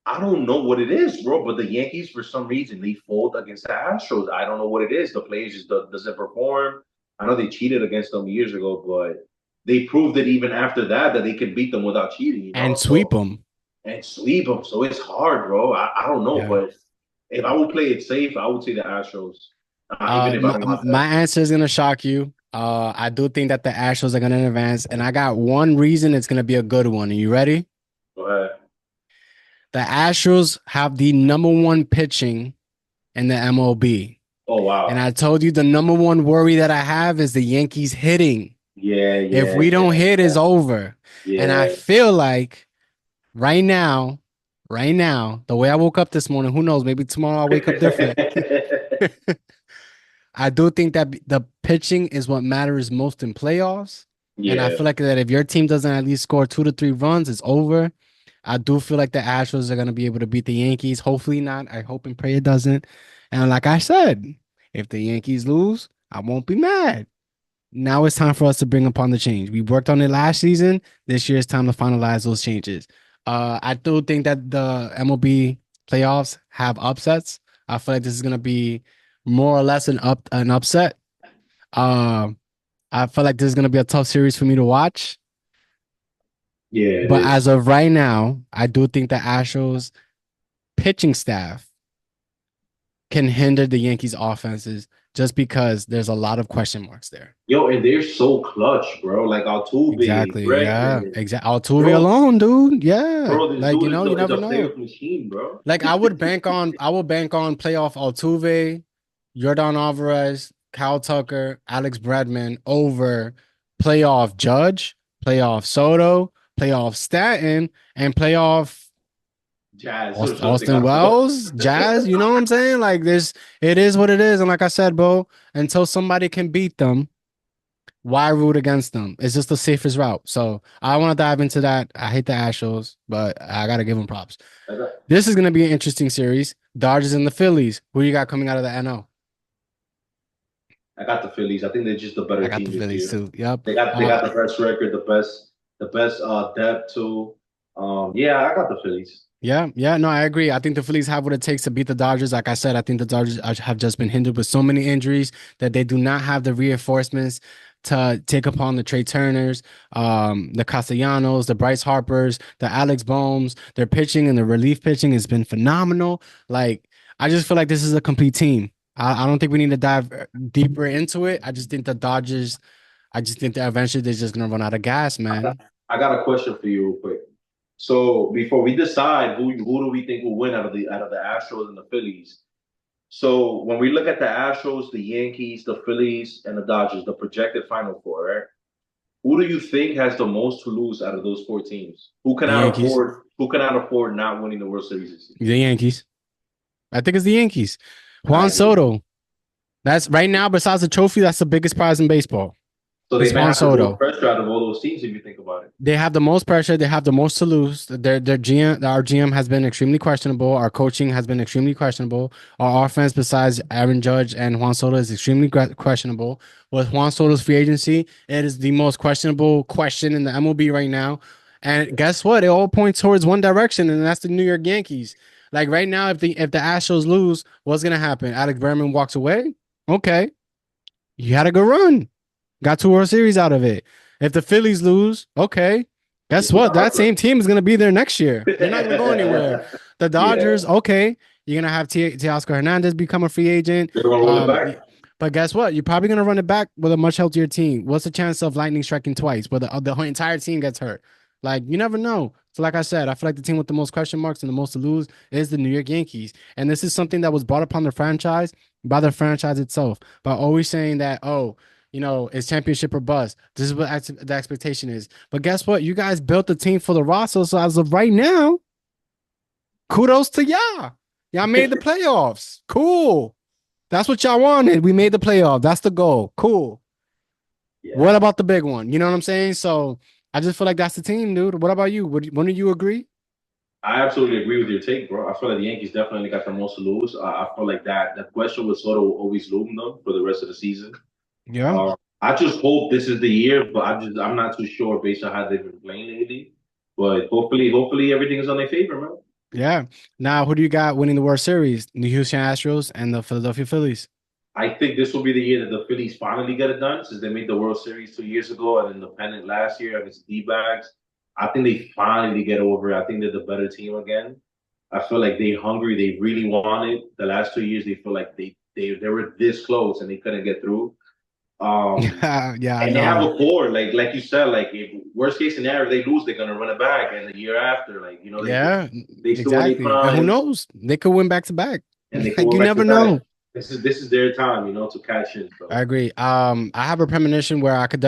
I don't know what it is, bro. But the Yankees, for some reason, they fold against the Astros. I don't know what it is. The players just doesn't perform. I know they cheated against them years ago, but they proved it even after that they can beat them without cheating. and sweep So them. and sweep them. So it's hard, bro. I don't know, Yeah. but if I would play it safe, I would say the Astros. Even if I My, don't want my that. answer is gonna shock you. I do think that the Astros are gonna advance, and I got one reason it's gonna be a good one. Are you ready? Go ahead. The Astros have the number one pitching in the MLB. Oh And wow. I told you the number one worry that I have is the Yankees hitting. Yeah, If yeah, we don't yeah, hit, it's over. And I yeah. feel like right now, the way I woke up this morning, who knows? Maybe tomorrow I'll wake up different. Yeah. I do think that the pitching is what matters most in playoffs. And I Yeah. feel like that if your team doesn't at least score 2 to 3 runs, it's over. I do feel like the Astros are going to be able to beat the Yankees. Hopefully not. I hope and pray it doesn't. And like I said, if the Yankees lose, I won't be mad. Now it's time for us to bring upon the change. We worked on it last season. This year it's time to finalize those changes. I do think that the MLB playoffs have upsets. I feel like this is gonna be more or less an upset. Uh, I feel like this is gonna be a tough series for me to watch. Yeah, it But is. as of right now, I do think the Astros pitching staff can hinder the Yankees offenses just because there's a lot of question marks there. Yo, and they're so clutch, bro. Like Altuve, Exactly. Yeah. Bregman, Exactly. Altuve bro, alone, dude. Yeah. bro. This Like, dude you is never a know. playoff machine, bro. Like I would bank on playoff Altuve, Jordan Alvarez, Kyle Tucker, Alex Bregman over playoff Judge, playoff Soto, playoff Stanton, and playoff Jazz or something. I Austin don't know. Wells, Jazz. You know what I'm saying? Like this, it is what it is. And like I said, bro, until somebody can beat them, why root against them? It's just the safest route. So I want to dive into that. I hate the Astros, but I gotta give them props. I got, This is gonna be an interesting series. Dodgers and the Phillies. Who you got coming out of the NL? I got the Phillies. I think they're just a I better got the team this Phillies year. too. Yep. They got the best record, the best depth too. Yeah, I got the Phillies. Yeah. No, I agree. I think the Phillies have what it takes to beat the Dodgers. Like I said, I think the Dodgers have just been hindered with so many injuries that they do not have the reinforcements to take upon the Trey Turners, the Castellanos, the Bryce Harpers, the Alex Bohms. Their pitching and the relief pitching has been phenomenal. Like I just feel like this is a complete team. I don't think we need to dive deeper into it. I just think the Dodgers. I just think that eventually they're just gonna run out of gas, man. I got a question for you, real quick. So before we decide who do we think will win out of the Astros and the Phillies, so when we look at the Astros, the Yankees, the Phillies, and the Dodgers, the projected Final Four, right? Who do you think has the most to lose out of those four teams? The Yankees. Who cannot afford not winning the World Series this year? The Yankees. I think it's the Yankees. I Juan agree. Soto. That's right now, besides the trophy, that's the biggest prize in baseball. So they It's may Juan have the most Soto. pressure out of all those teams if you think about it. They have the most pressure. They have the most to lose. Their GM, our GM has been extremely questionable. Our coaching has been extremely questionable. Our offense, besides Aaron Judge and Juan Soto, is extremely questionable. With Juan Soto's free agency, it is the most questionable question in the MLB right now. And guess what? It all points towards one direction, and that's the New York Yankees. Like right now, if the Astros lose, what's gonna happen? Alex Berman walks away. Okay, you had a good run. Got 2 World Series out of it. If the Phillies lose, okay. Guess It's what? not That hard. same team is going to be there next year. They're not going to go anywhere. The Yeah, Dodgers, okay. You're going to have Teoscar Hernandez become a free agent. they're gonna roll it back. But guess what? You're probably going to run it back with a much healthier team. What's the chance of lightning striking twice where the entire team gets hurt? Like, you never know. So, like I said, I feel like the team with the most question marks and the most to lose is the New York Yankees. And this is something that was brought upon the franchise by the franchise itself by always saying that, oh, it's championship or bust. This is what the expectation is. But guess what? You guys built the team for the roster. So as of right now, kudos to y'all. Y'all made the playoffs. Cool. That's what y'all wanted. We made the playoff. That's the goal. Cool. Yeah, What about the big one? You know what I'm saying? So I just feel like that's the team, dude. What about you? When do you agree? I absolutely agree with your take, bro. I feel like the Yankees definitely got the most to lose. I feel like that question was sort of always loom them for the rest of the season. Yeah. I just hope this is the year, but I'm not too sure based on how they've been playing lately. But hopefully everything's on their favor, man. Yeah. Now, who do you got winning the World Series? The Houston Astros and the Philadelphia Phillies. I think this will be the year that the Phillies finally get it done since they made the World Series 2 years ago and then the pennant last year against the D-backs. I think they finally get over it. I think they're the better team again. I feel like they hungry. They really want it. The last 2 years, they feel like they were this close and they couldn't get through. Um, Yeah, I and they have know. a core, like you said, like if worst case scenario they lose, they're gonna run it back, and the year after, like Yeah, they still in their exactly. And who prime, knows? They could win back to back. and they can Like go you back to never back. know. This is their time, to cash in. I So agree. I have a premonition where um I could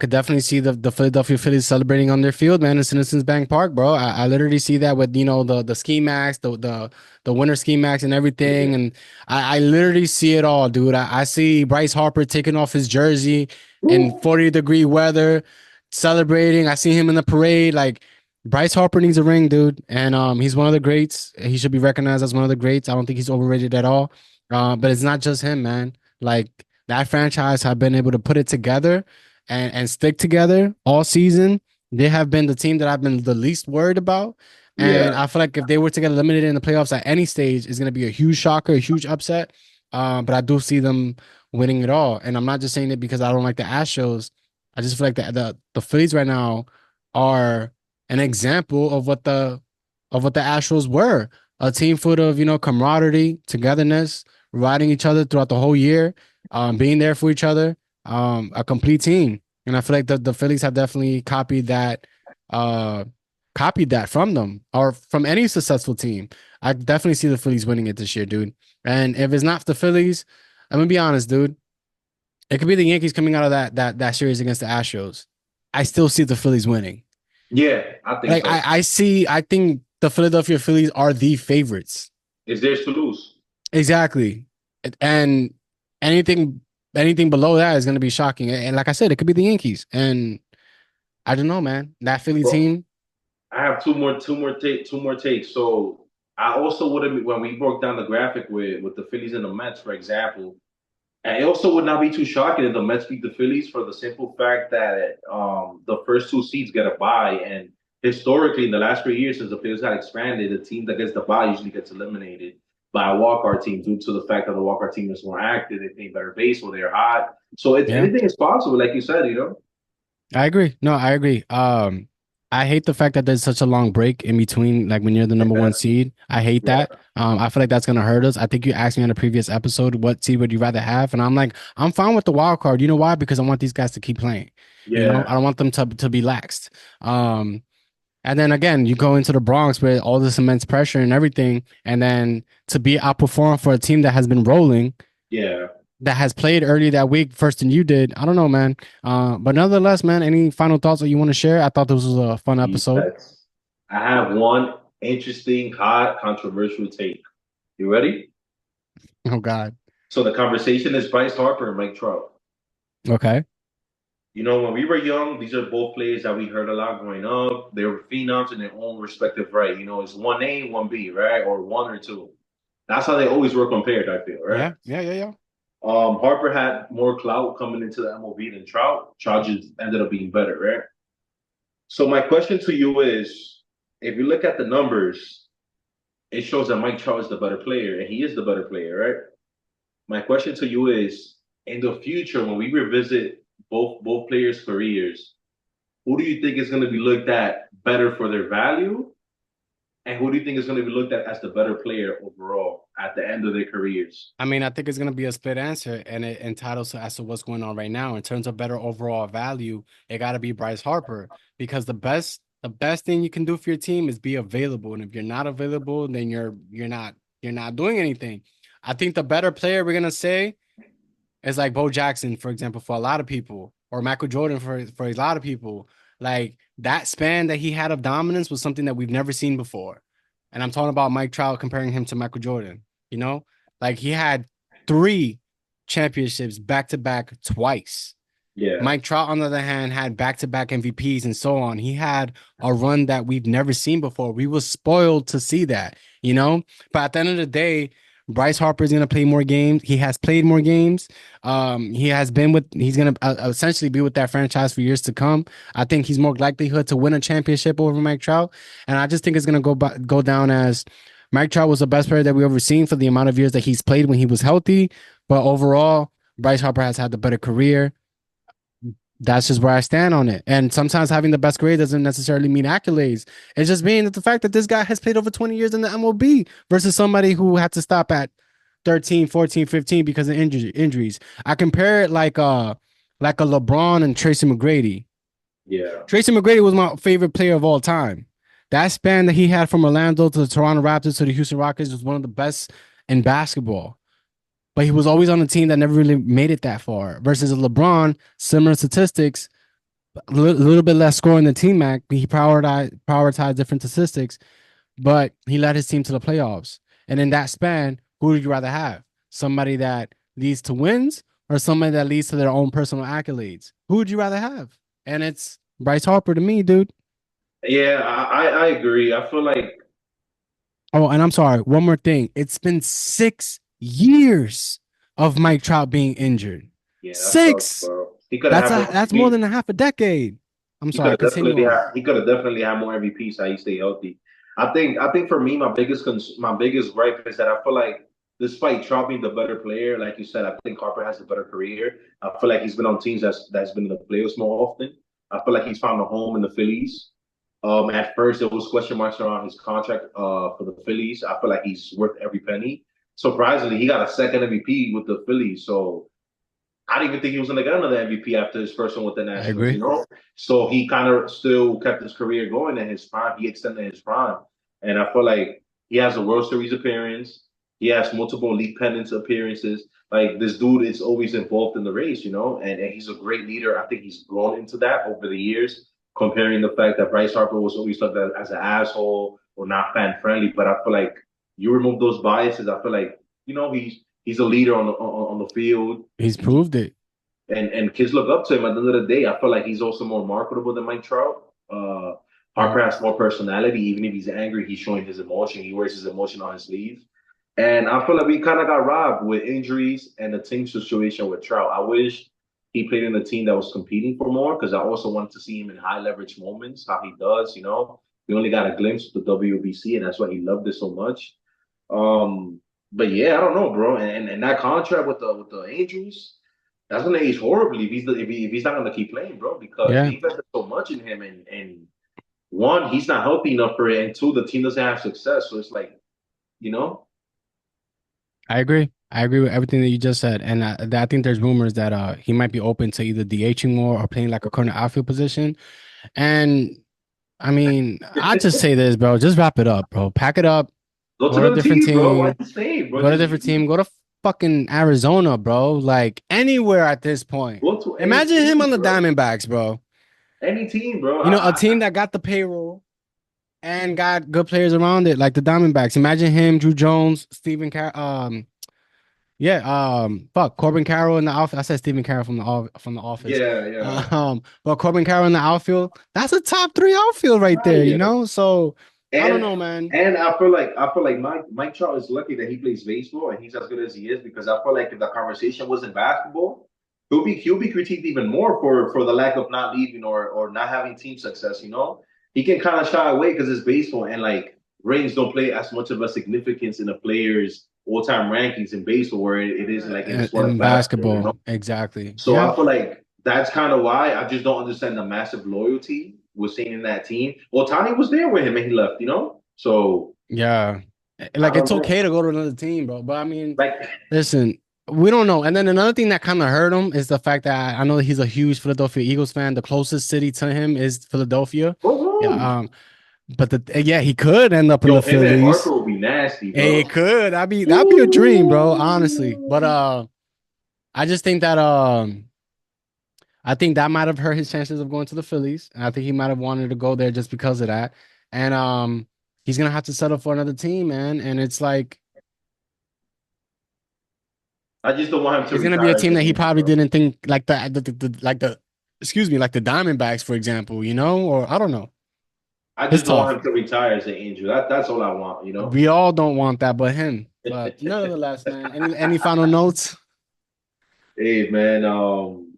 definitely see the Philadelphia Phillies celebrating on their field, man, in Citizens Bank Park, bro. I literally see that with the ski max, the winter ski max and everything, yeah. and I literally see it all, dude. I see Bryce Harper taking off his jersey in Woo! 40-degree weather, celebrating. I see him in the parade. Like Bryce Harper needs a ring, dude, and he's one of the greats. He should be recognized as one of the greats. I don't think he's overrated at all. But it's not just him, man. Like that franchise have been able to put it together and stick together all season. They have been the team that I've been the least worried about. And Yeah, I feel like if they were to get eliminated in the playoffs at any stage, it's going to be a huge shocker, a huge upset. But I do see them winning it all. And I'm not just saying it because I don't like the Astros. I just feel like the Phillies right now are an example of what the Astros were. A team full of, camaraderie, togetherness, riding each other throughout the whole year, being there for each other, a complete team. And I feel like the Phillies have definitely uh, copied that from them or from any successful team. I definitely see the Phillies winning it this year, dude. And if it's not the Phillies, I'm gonna be honest, dude. It could be the Yankees coming out of that series against the Astros. I still see the Phillies winning. yeah, I think Like so. I think the Philadelphia Phillies are the favorites. It's theirs to lose. Exactly. And anything anything below that is going to be shocking. And like I said, it could be the Yankees. And I don't know, man. That Philly Bro, team, I have two more takes. So I also would have when we broke down the graphic with the Phillies and the Mets, for example. And it also would not be too shocking if the Mets beat the Phillies for the simple fact that the first two seeds get a bye. And historically, in the last 3 years, since the Phillies got expanded, the team that gets the bye usually gets eliminated by a walk-off team due to the fact that the walk-off team is more active, they play better baseball, they're hot. So it's yeah. anything is possible, like you said. I agree. No, I agree. I hate the fact that there's such a long break in between, like when you're the number one Yeah, seed. I hate yeah, that. I feel like that's gonna hurt us. I think you asked me on a previous episode what seed would you rather have, and I'm like, I'm fine with the wild card. You know why? Because I want these guys to keep playing. I yeah, don't want them to be laxed. And then again, you go into the Bronx with all this immense pressure and everything, and then to be outperformed for a team that has been rolling, yeah. that has played early that week first than you did. I don't know, man. But nonetheless, man, any final thoughts that you want to share? I thought this was a fun episode. Yes. I have one interesting, hot, controversial take. You ready? Oh God. So the conversation is Bryce Harper and Mike Trout. Okay. When we were young, these are both players that we heard a lot growing up. They were phenoms in their own respective right. It's 1A, 1B, right? Or one or two. That's how they always were compared, I feel, right? Yeah. Yeah. Yeah. Yeah. Harper had more clout coming into the MLB than Trout. Trout just ended up being better, right? So my question to you is, if you look at the numbers, it shows that Mike Trout is the better player, and he is the better player, right? My question to you is, in the future, when we revisit both players' careers, who do you think is going to be looked at better for their value, and who do you think is going to be looked at as the better player overall at the end of their careers? I mean, I think it's gonna be a split answer, and it entitles to as to what's going on right now in terms of better overall value. It got to be Bryce Harper because the best thing you can do for your team is be available, and if you're not available, then you're not doing anything. I think the better player we're gonna say is like Bo Jackson, for example, for a lot of people, or Michael Jordan for a lot of people. Like that span that he had of dominance was something that we've never seen before. And I'm talking about Mike Trout comparing him to Michael Jordan. You know, like he had three championships back to back twice. Yeah, Mike Trout, on the other hand, had back to back MVPs and so on. He had a run that we've never seen before. We were spoiled to see that. But at the end of the day, Bryce Harper is going to play more games. He has played more games. He has been with. He's going to essentially be with that franchise for years to come. I think he's more likelihood to win a championship over Mike Trout, and I just think it's going to go down as Mike Trout was the best player that we ever seen for the amount of years that he's played when he was healthy. But overall, Bryce Harper has had the better career. That's just where I stand on it. And sometimes having the best grade doesn't necessarily mean accolades. It's just being that the fact that this guy has played over 20 years in the MLB versus somebody who had to stop at 13, 14, 15 because of injuries. I compare it like a LeBron and Tracy McGrady. Yeah. Tracy McGrady was my favorite player of all time. That span that he had from Orlando to the Toronto Raptors to the Houston Rockets was one of the best in basketball. But he was always on a team that never really made it that far. Versus LeBron, similar statistics, a little bit less scoring than T Mac. He prioritized different statistics, but he led his team to the playoffs. And in that span, who would you rather have? Somebody that leads to wins or somebody that leads to their own personal accolades? Who would you rather have? And it's Bryce Harper to me, dude. Yeah, I agree. I feel like Oh, and I'm sorry. One more thing. It's been 6 years of Mike Trout being injured. yeah, that sucks, Six. bro. He could have had more That's more MVP. than a half a decade. I'm He could sorry. have Continue definitely on. had he could have definitely had more MVPs how he stay healthy. I think for me my biggest gripe is that I feel like despite Trout being the better player, like you said, I think Harper has a better career. I feel like he's been on teams that's been in the playoffs more often. I feel like he's found a home in the Phillies. At first there was question marks around his contract for the Phillies. I feel like he's worth every penny. Surprisingly, he got a second MVP with the Phillies. So I didn't even think he was going to get another MVP after his first one with the I Nationals, agree. you know? So he kind of still kept his career going in his prime. He extended his prime. And I feel like he has a World Series appearance. He has multiple league pennants appearances. Like this dude is always involved in the race, you know? And he's a great leader. I think he's grown into that over the years, comparing the fact that Bryce Harper was always looked at as an asshole or not fan friendly. But I feel like you remove those biases, I feel like, he's a leader on the field He's proved it. and kids look up to him. At the end of the day, I feel like he's also more marketable than Mike Trout. Yeah. Harper has more personality. Even if he's angry, he's showing his emotion. He wears his emotion on his sleeve. And I feel like we kind of got robbed with injuries and the team situation with Trout. I wish he played in a team that was competing for more because I also wanted to see him in high leverage moments, how he does, you know. We only got a glimpse of the WBC, and that's why he loved it so much. Um, but yeah, I don't know, bro. And that contract with the Angels, that's gonna age horribly if he's not gonna keep playing, bro, because they Yeah. invested so much in him and one, he's not healthy enough for it, and two, the team doesn't have success. So it's like, you know, I agree. I agree with everything that you just said. And I think there's rumors that he might be open to either DHing more or playing like a corner outfield position. And I mean, I just say this, bro. Just wrap it up, bro. Pack it up. go to Go to a another different team, bro. Why team. you staying, bro? Go to a Just different leave. team. Go to fucking Arizona, bro. Like anywhere at this point. Go to any Imagine him team, on the bro. Diamondbacks, bro. Any team, bro. You know, a team that got the payroll and got good players around it, like the Diamondbacks. Imagine him, Drew Jones, yeah, fuck Corbin Carroll in the outfield. I said Stephen Carroll from the office. Yeah, yeah. But Corbin Carroll in the outfield, that's a top three outfield right Ah, there, you yeah. know? So I don't And know, man. and I feel like Mike Trout is lucky that he plays baseball and he's as good as he is because I feel like if the conversation wasn't basketball, he'll be critiqued even more for the lack of not leading or not having team success. You know, he can kind of shy away because it's baseball and like rings don't play as much of a significance in a player's all-time rankings in baseball where it is like in the sport of In basketball. You know, basketball, exactly. so Yeah, I feel like that's kind of why I just don't understand the massive loyalty we're seeing in that team. Well, Tani was there with him and he left, you know? So yeah. I Like don't it's know. okay to go to another team, bro. But I mean, Like, listen, we don't know. And then another thing that kind of hurt him is the fact that I know that he's a huge Philadelphia Eagles fan. The closest city to him is Philadelphia. go Yeah. home. But yeah, he could end up in Yo, the him and Phillies. Harper will be nasty, Hey, bro. it could. That'd be a dream, bro. Honestly. But Ooh. I just think that I think that might have hurt his chances of going to the Phillies. And I think he might have wanted to go there just because of that. And he's gonna have to settle for another team, man. And it's like I just don't want him to it's gonna be a retire as team an that he Angel, probably bro. didn't think like the excuse me, like the Diamondbacks, for example, you know, or I don't know. I It's just don't tough. want him to retire as an Angel. That's all I want, you know? We all don't want that, but him. But nonetheless, man, any final notes? Hey man,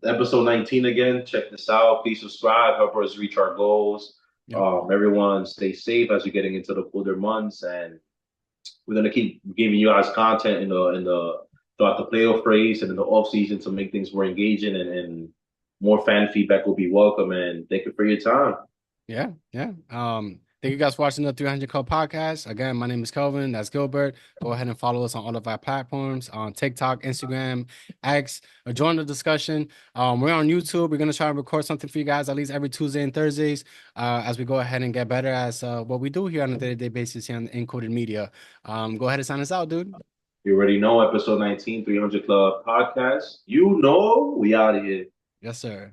episode 19 again. Check this out. Please subscribe. Help us reach our goals. Yep. Everyone stay safe as you're getting into the colder months, and we're gonna keep giving you guys content in the throughout the playoff race and in the off season to make things more engaging and more fan feedback will be welcome. And thank you for your time. Yeah, yeah. Thank you guys for watching the 300 Club podcast. Again, my name is Kelvin. That's Gilbert. Go ahead and follow us on all of our platforms on TikTok, Instagram, X, or join the discussion. We're on YouTube. We're gonna try and record something for you guys at least every Tuesday and Thursdays as we go ahead and get better as what we do here on a day-to-day basis here on Encoded Media. Go ahead and sign us out, dude. You already know episode 19, 300 Club podcast. You know we out of here. Yes, sir.